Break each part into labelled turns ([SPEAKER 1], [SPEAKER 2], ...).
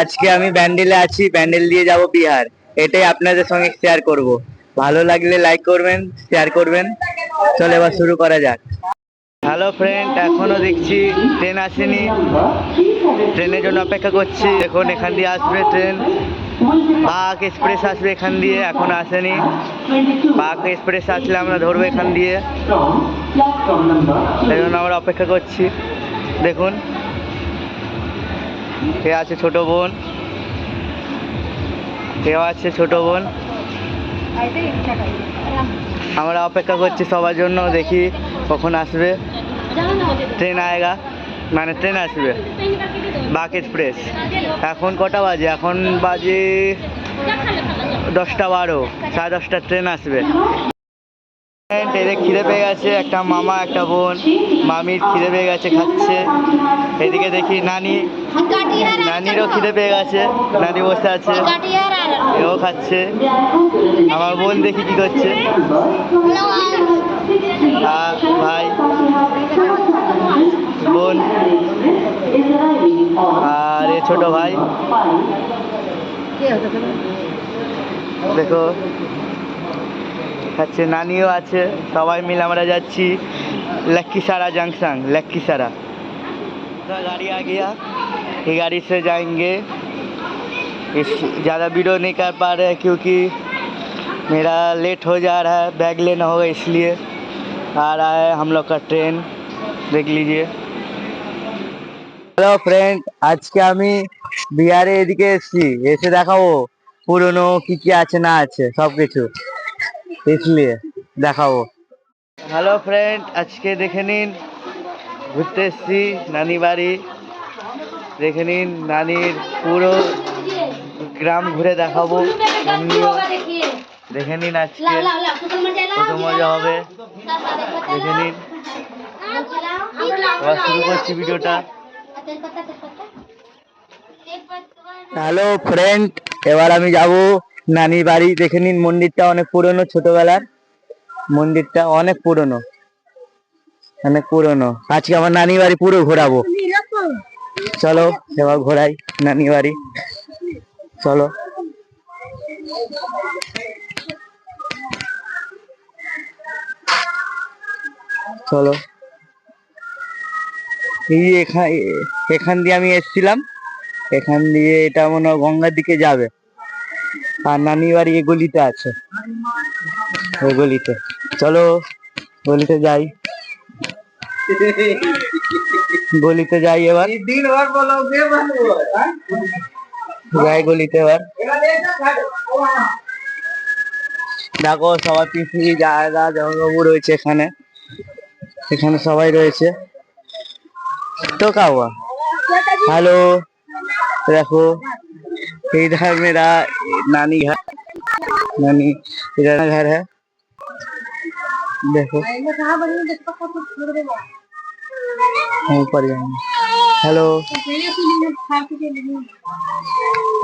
[SPEAKER 1] আজকে আমি ব্যান্ডেলে আছি, ব্যান্ডেল দিয়ে যাব বিহার। এটাই আপনাদের সঙ্গে শেয়ার করব। ভালো লাগলে লাইক করবেন, শেয়ার করবেন। চলো এবার শুরু করা যাক। হ্যালো ফ্রেন্ড, এখনো দেখছি ট্রেন আসেনি, ট্রেনের জন্য অপেক্ষা করছি। এখন এখান দিয়ে আসবে ট্রেন, বাঘ এক্সপ্রেস আসবে এখান দিয়ে, এখন আসেনি। বাঘ এক্সপ্রেস আসলে আমরা ধরবো এখান দিয়ে, এই জন্য আমরা অপেক্ষা করছি। দেখুন কে আছে, ছোট বোন, কেউ আছে ছোট বোন। আমরা অপেক্ষা করছি সবার জন্য, দেখি কখন আসবে ট্রেন। আয়েগা মানে ট্রেন আসবে বাঘ এক্সপ্রেস। এখন কটা বাজে? এখন বাজে 10:12, 10:30 ট্রেন আসবে। এদের খিদে পেয়ে গেছে, একটা মামা একটা বোন। মামির খিদে পেয়ে গেছে, খাচ্ছে। এদিকে দেখি নানিরও খিদে পেয়ে গেছে, নানি বসে আছে, এও খাচ্ছে। আমার বোন দেখি কি করছে, ভাই বোন আর এ ছোট ভাই। দেখো খাচ্ছে, নানিও আছে। সবাই मिल আমরা যাচ্ছি लखीसराय जंक्शन, लखीसराय। गाड़ी आ गया, ये गाड़ी से जाएंगे। ज़्यादा वीडियो नहीं कर पा रहे क्योंकि मेरा लेट हो जा रहा है, बैग लेना होगा, इसलिए आ रहा है हम लोग का ट्रेन। देख लीजिए। হ্যালো ফ্রেন্ড, আজকে আমি বিহারে এদিকে এসেছি, এসে দেখাবো পুরনো কি কি আছে না আছে সবকিছু, इसलिए দেখাবো। হ্যালো ফ্রেন্ড, আজকে দেখে নিন ঘুরতে এসেছি নানি বাড়ি। দেখে নিন নানির পুরো গ্রাম ঘুরে দেখাবো। দেখে নিন আজকে কত মজা হবে, দেখে নিন। এবার শুরু করছি ভিডিওটা। হ্যালো ফ্রেন্ড, এবার আমি যাব নানি বাড়ি। দেখে নিন মন্দিরটা অনেক পুরনো, ছোটবেলার মন্দিরটা অনেক পুরনো, অনেক পুরনো। আজকে আমার নানি বাড়ি পুরো ঘোরাবো। চলো এবার ঘোরাই নানি বাড়ি, চলো। চলো এই এখান দিয়ে আমি এসেছিলাম, এখান দিয়ে এটা মনে হয় গঙ্গার দিকে যাবে। আর নানি বাড়ি এই গলিতে আছে, ওই গলিতে। চলো গলিতে যাই, গলিতে যাই এবার, যাই গলিতে এবার। দেখো সবার পিসি জায়গা জঙ্গলবাবু রয়েছে এখানে, এখানে সবাই রয়েছে। তো কাওয়া हेलो, देखो इधर मेरा नानी घर, नानी इधर घर है। देखो ऊपर जाएंगे। हेलो,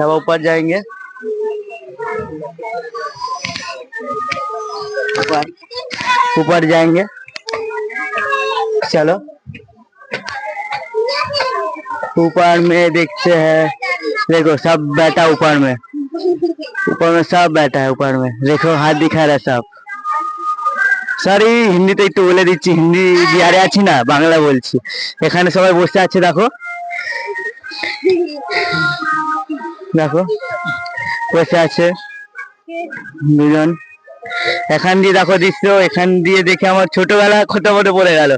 [SPEAKER 1] अब ऊपर जाएंगे, ऊपर जाएंगे। चलो ऊपर में देखते हैं, देखो सब बैठा ऊपर में, ऊपर में सब बैठा है। ऊपर में देखो हाथ दिखा रहा है सब। সরি হিন্দিতে একটু বলে দিচ্ছি, হিন্দি বিহারে আছি না, বাংলা বলছি। এখানে সবাই বসে আছে, দেখো দেখো বসে আছে দুজন। এখান দিয়ে দেখো দৃশ্য, এখান দিয়ে দেখে আমার ছোটবেলা কথা মনে পড়ে গেল,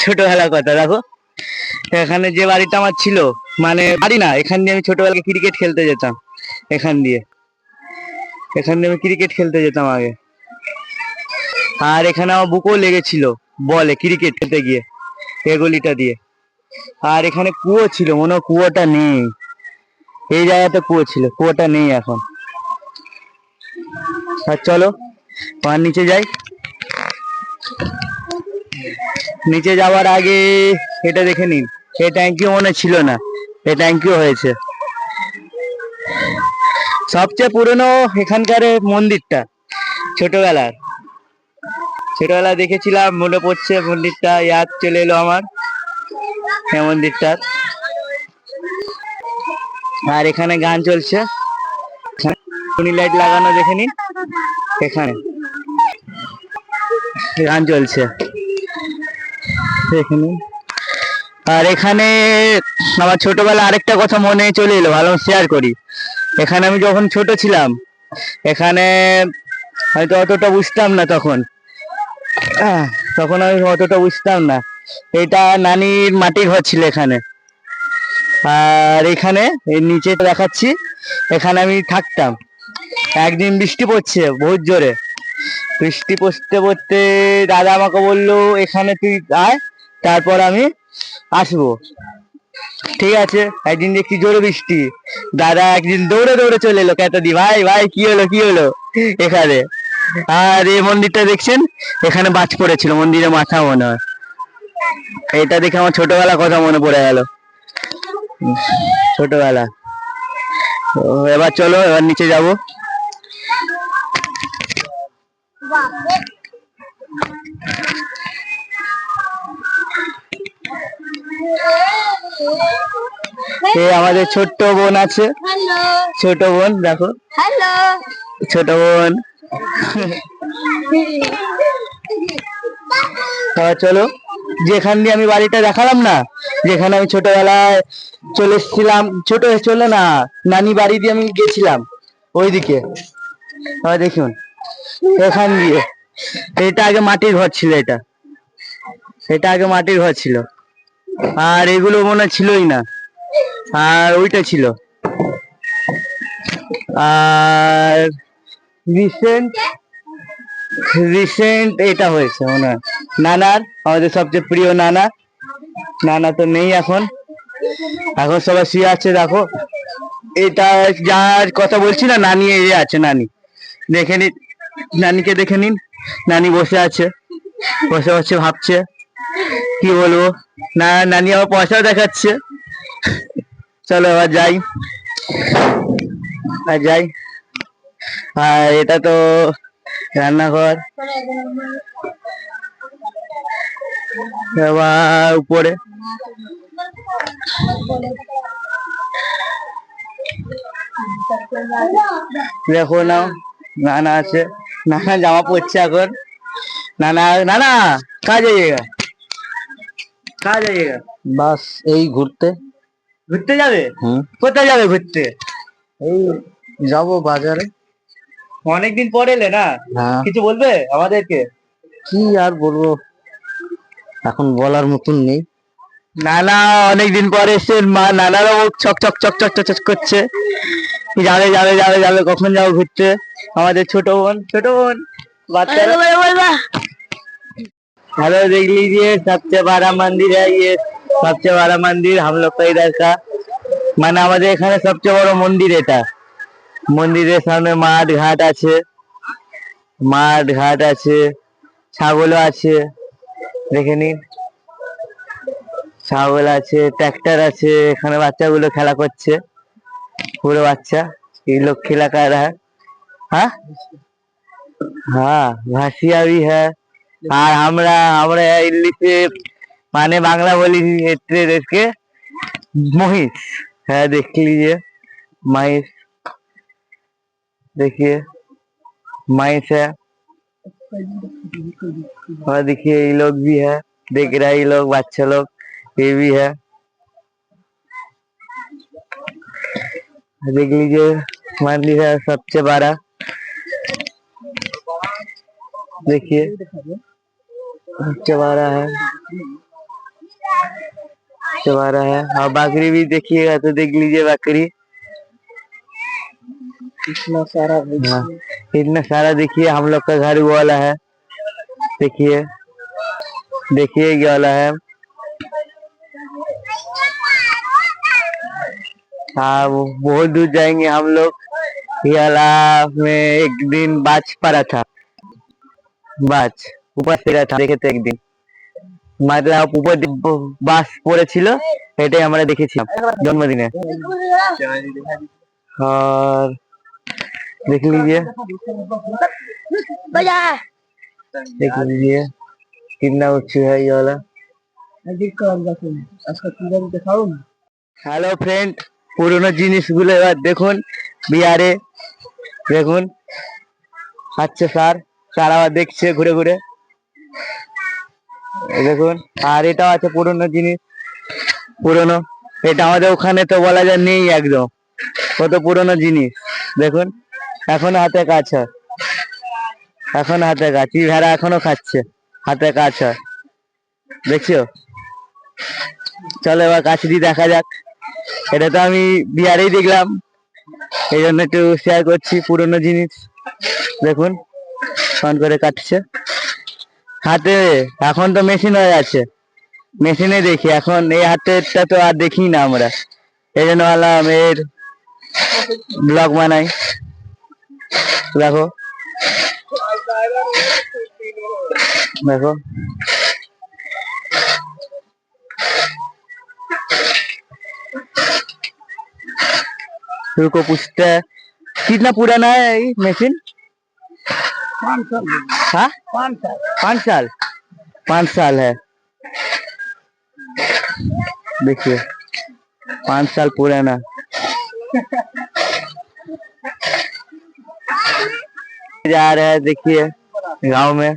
[SPEAKER 1] ছোটবেলার কথা। দেখো এখানে যে বাড়িটা আমার ছিল, মানে বাড়ি না, এখান দিয়ে আমি ছোটবেলায় ক্রিকেট খেলতে যেতাম। এখান দিয়ে আমি ক্রিকেট খেলতে যেতাম আগে। আর এখানে আমার বুকও লেগেছিল বলে ক্রিকেট খেলতে গিয়ে, এই গলিটা দিয়ে। আর এখানে কুয়ো ছিল, মনে হয় কুয়োটা নেই, এই জায়গাতে কুয়ো ছিল, কুয়োটা নেই এখন। আর চলো আর নিচে যাই। নিচে যাওয়ার আগে এটা দেখে নিন, এই ট্যাঙ্কিও মনে ছিল না, এই ট্যাঙ্কিও হয়েছে। সবচেয়ে পুরনো এখানকার মন্দিরটা, ছোটবেলার, ছোটবেলা দেখেছিলাম, মনে পড়ছে মন্দিরটা, ইয়াদ চলে এলো আমার এই মন্দিরটার। আর এখানে গান চলছে, টুনি লাইট লাগানো দেখে নিন, এখানে গান চলছে দেখে নিন। আর এখানে আমার ছোটবেলা আরেকটা কথা মনে চলে এলো, ভালো শেয়ার করি। এখানে আমি যখন ছোট ছিলাম, এখানে হয়তো অতটা বুঝতাম না তখন, তখন আমি অতটা বুঝতাম না। এটা নানির মাটির ঘর ছিল এখানে। আর এখানে এর নিচে দেখাচ্ছি, এখানে আমি থাকতাম। একদিন বৃষ্টি পড়ছে বহুত জোরে, বৃষ্টি পড়তে পড়তে দাদা আমাকে বললো এখানে তুই আয়, তারপর আমি আসবো। ঠিক আছে, একদিন দেখছি জোরে বৃষ্টি, দাদা একদিন দৌড়ে দৌড়ে চলে এলো, কেতা দি ভাই ভাই কি হলো কি হলো এখানে। আর এই মন্দিরটা দেখছেন, এখানে বাজ পড়েছিল, মন্দিরের মাথা মনে হয়। এটা দেখে আমার ছোটবেলা কথা মনে পড়ে গেল, ছোটবেলা। তো এবার চলো, এবার নিচে যাব। আমাদের ছোট্ট বোন আছে, ছোট বোন দেখো, ছোট বোন। চলো, যেখান দিয়ে আমি বাড়িটা দেখালাম না, যেখানে আমি ছোটবেলায় চলে এসেছিলাম, ছোট চলে না, নানি বাড়ি দিয়ে আমি গেছিলাম ওইদিকে, দেখুন এখান দিয়ে। এটা আগে মাটির ঘর ছিল, এটা আগে মাটির ঘর ছিল। আর এগুলো মনে ছিলই না, আর ওইটা ছিল। আর রিসেন্ট রিসেন্ট এটা হয়েছে মনে হয় নানার, আমাদের সবচেয়ে প্রিয় নানা। নানা তো নেই এখন, এখন সবাই শুয়ে আছে। দেখো এটা যার কথা বলছি না, নানি এই আছে, নানি দেখে নিন, নানিকে দেখে নিন। নানি বসে আছে, বসে বসে ভাবছে কি বলবো। না, নানি আমার পয়সাও দেখাচ্ছে। চলো এবার যাই, আর যাই। আর এটা তো রান্নাঘর, এবার উপরে দেখো না, নানা আছে, নানা জামা পরছে এখন। नाना नाना कहाँ जाइएगा, कहाँ जाइएगा?
[SPEAKER 2] বাস এই ঘুরতে।
[SPEAKER 1] ঘুরতে যাবে? কোথায় যাবে ঘুরতে?
[SPEAKER 2] এই যাব বাজারে।
[SPEAKER 1] অনেকদিন পরে এলে না, কিছু বলবে আমাদেরকে?
[SPEAKER 2] কি আর বলবো, এখন বলার মতন নেই।
[SPEAKER 1] নানা অনেকদিন পরে এসেছেন, মা নানারও মুখ চক চক চক চক চক করছে, যাবে যাবে যাবে যাবে, কখন যাবো ঘুরতে। আমাদের ছোট বোন, ছোট বোन बात हेलो, देख लीजिए सबसे बड़ा मंदिर है ये, सबसे बड़ा मंदिर हम लोग का इधर का, মানে আমাদের এখানে সবচেয়ে বড় মন্দির এটা। মন্দিরের সামনে মাঠ ঘাট আছে, মাঠ ঘাট আছে, ছাগলও আছে দেখে নিন, ছাগল আছে, ট্র্যাক্টর আছে। এখানে বাচ্চাগুলো খেলা করছে, পুরো বাচ্চা। ये लोग खेला कर रहा है, हाँ हाँ, ভাসিয়া भी है। আর আমরা আমরা ইংলিশে মানে বাংলা বলি এদেরকে মহিষ। है देख लीजिए महेश, देखिए महेश है। और देखिए ये लोग भी है, देख रहा है ये लोग, बच्चे लोग ये भी है। देख लीजिए मंदिर है सबसे बड़ा, देखिए सबसे बड़ा है, सबसे बड़ा है। और बकरी भी देखिएगा तो देख लीजिए बकरी,
[SPEAKER 2] इतना सारा
[SPEAKER 1] हाँ, इतना सारा। देखिए हम लोग का घर वो वाला है, देखिए देखिए ये वाला है। हाँ, वो बहुत दूर जाएंगे हम लोग। ये वाला में एक दिन बाज पड़ा था, বাজ উপর থেকে দেখেছে একদিন, मतलब উপর বাস পড়েছিল, এটাই আমরা দেখেছিলাম জন্মদিনে। और देख लीजिए, देख लीजिए कितना ऊंचा है ये वाला। हेलो फ्रेंड, পুরোনো জিনিসগুলো এবার দেখুন বিহারে দেখুন আচ্ছা স্যার আবার দেখছে ঘুরে ঘুরে এই দেখুন। আর এটাও আছে পুরোনো জিনিস পুরোনো, এটা আমাদের ওখানে তো বলা যায় নেই একদম, কত পুরোনো জিনিস দেখুন। এখনো হাতে কাজ হয়, এখনো হাতে কাজ, কি ভেড়া এখনো খাচ্ছে, হাতে কাজ হয় দেখছো। চলো এবার কাছে দিয়ে দেখা যাক। এটা তো আমি বিহারেই দেখলাম, এই জন্য একটু শেয়ার করছি পুরোনো জিনিস দেখুন। ফোন করে কাটছে হাতে, এখন তো মেশিন হয়ে আছে, মেশিনে দেখি, এখন এই হাতেরটা তো আর দেখি না আমরা, এই জন্য বললাম এর ব্লগ বানাই। দেখো देखो को पूछते हैं कितना पुराना है ये मशीन? 5 साल। हाँ 5 साल 5 साल है, देखिए 5 साल पुराना। जा रहे हैं देखिए गांव में,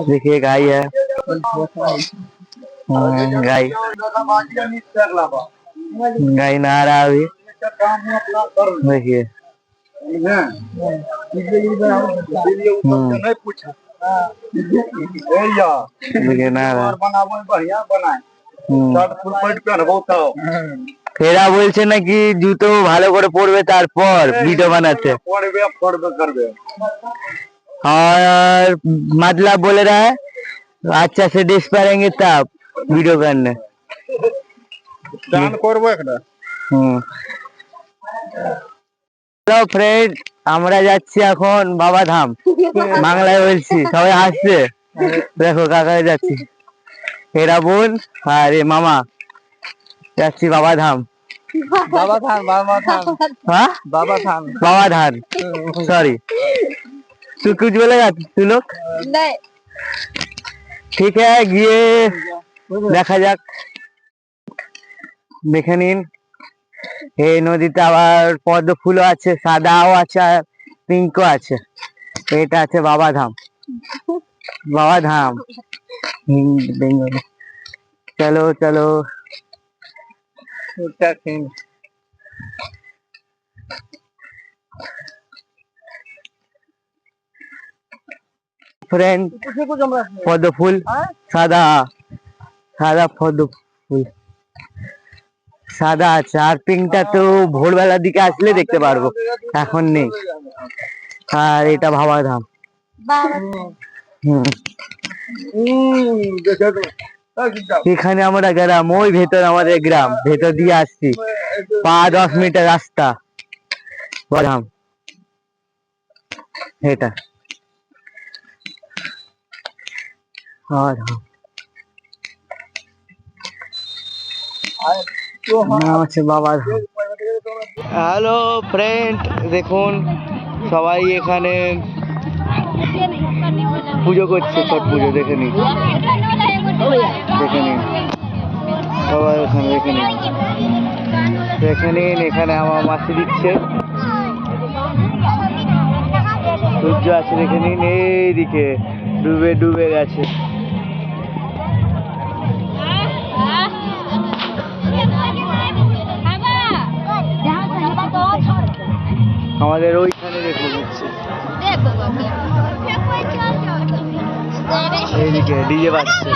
[SPEAKER 1] देखिए गाय है, गाय गाय नहा रहा अभी, देखिए देखिए नहा रहा। এরা বলছে নাকি জুতো ভালো করে পরবে তারপর ভিডিও বানাতে, और मतलब बोल रहा है अच्छा से ड्रेस पहनेंगे तब वीडियो करने। হ্যালো ফ্রেন্ড, আমরা যাচ্ছি এখন বাবাধাম, বাংলায় বলছি সবাই হাসছে। দেখো কাকা যাচ্ছি, এরা বোন আর এ মামা, যাচ্ছি বাবাধাম। हाँ बाबाधाम सॉरी, तू कुछ बोलेगा तू लोग? नहीं ঠিক আছে গিয়ে দেখা যাক। দেখে নিন এই নদীতে আবার পদ্ম ফুলও আছে, সাদাও আছে আর পিঙ্কও আছে। এটা আছে বাবাধাম, বাবাধাম বেঙ্গলি। চলো চলো फ्रेंड पद्म फूल সাদা, সাদা পদ্ম ফুল সাদা আছে, আর পিঙ্কটা তো ভোরবেলার দিকে আসলে দেখতে পারবো, এখন নেই। আর এটা বাবাধাম। এখানে আমরা গ্রাম, ওই ভেতর আমাদের গ্রাম, ভেতর দিয়ে আসছি 5-10 মিটার রাস্তা বাবাধাম এটা। হ্যালো ফ্রেন্ড, দেখুন সবাই এখানে পুজো করছে, ছট পুজো দেখে নিন, দেখে নিন সবাই এখানে দেখে নিন, দেখে নিন। এখানে আমার মাসি দিচ্ছে, সূর্য আছে দেখে নিন, এইদিকে ডুবে ডুবে গেছে। আমাদের ওইখানে দেখুন হচ্ছে, এইদিকে ডিজে বাজছে,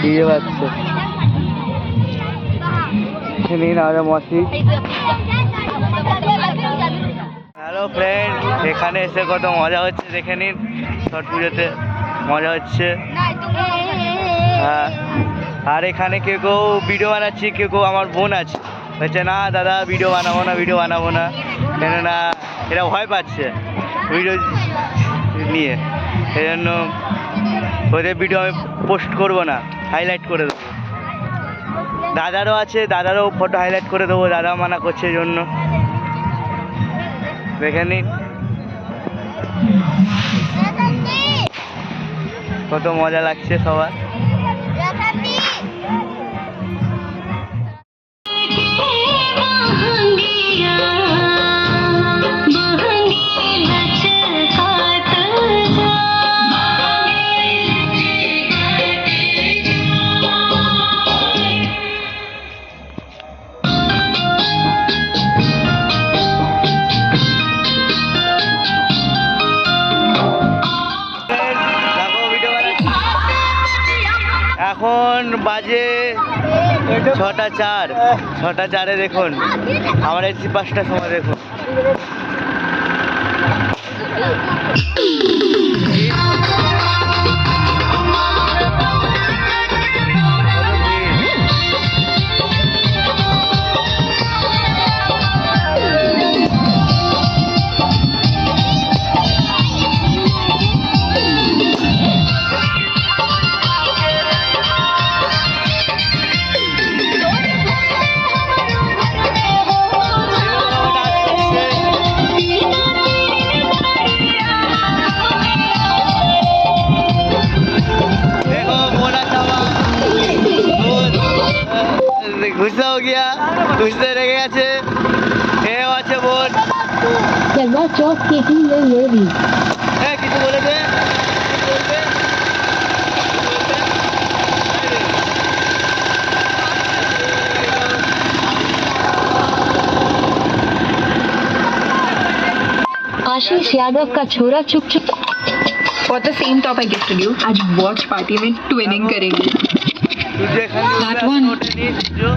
[SPEAKER 1] ডিজে বাজছে। নিন আমাদের মসি। হ্যালো ফ্রেন্ড, এখানে এসে কত মজা হচ্ছে দেখে নিন, ছট পুজোতে মজা হচ্ছে। হ্যাঁ, আর এখানে কেউ কেউ ভিডিও বানাচ্ছি, কেউ কেউ আমার বোন আছে, বলছে না দাদা ভিডিও বানাবো না, ভিডিও বানাবো না, কেননা এরা ভয় পাচ্ছে ভিডিও নিয়ে, সেই জন্য ওদের ভিডিও আমি পোস্ট করবো না, হাইলাইট করে দেবো। দাদারও আছে, দাদারও ফটো হাইলাইট করে দেবো, দাদাও মানা করছে এই জন্য। দেখে নিন কত মজা লাগছে সবার। 6:04, 6:04 দেখুন আমরা এসেছি 5টার সময় দেখুন। गुस्सा हो गया, गुस्से रह गया छे ए আছে বোন
[SPEAKER 3] একবার চক কেটে লড়বি
[SPEAKER 1] এ কিছু বলে দে বলবে
[SPEAKER 3] आशीष यादव का छोरा चुप चुप
[SPEAKER 4] For the same top I gifted you, आज watch party में twinning करेंगे।
[SPEAKER 1] तुझे खाली
[SPEAKER 4] That one.
[SPEAKER 1] जो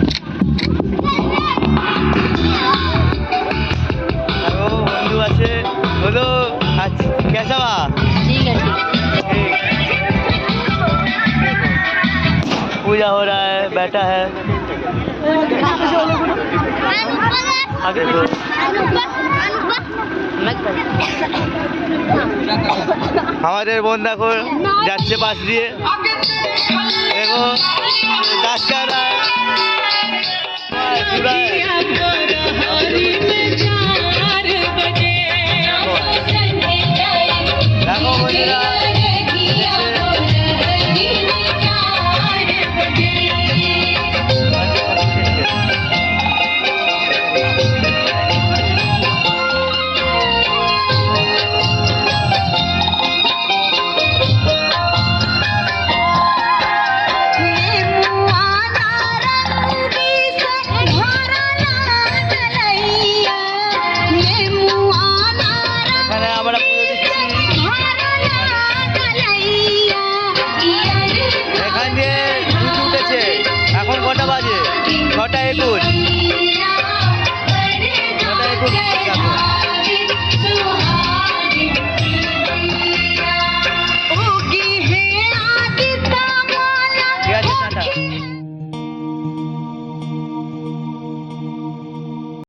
[SPEAKER 1] हेलो बंधु আছে बोलो आज कैसा बा
[SPEAKER 3] ठीक है
[SPEAKER 1] पूजा हो रहा है बैठा है आगे तो আমাদের বোন দেখো যাচ্ছে পাশ দিয়ে দেখো গাছ কাটা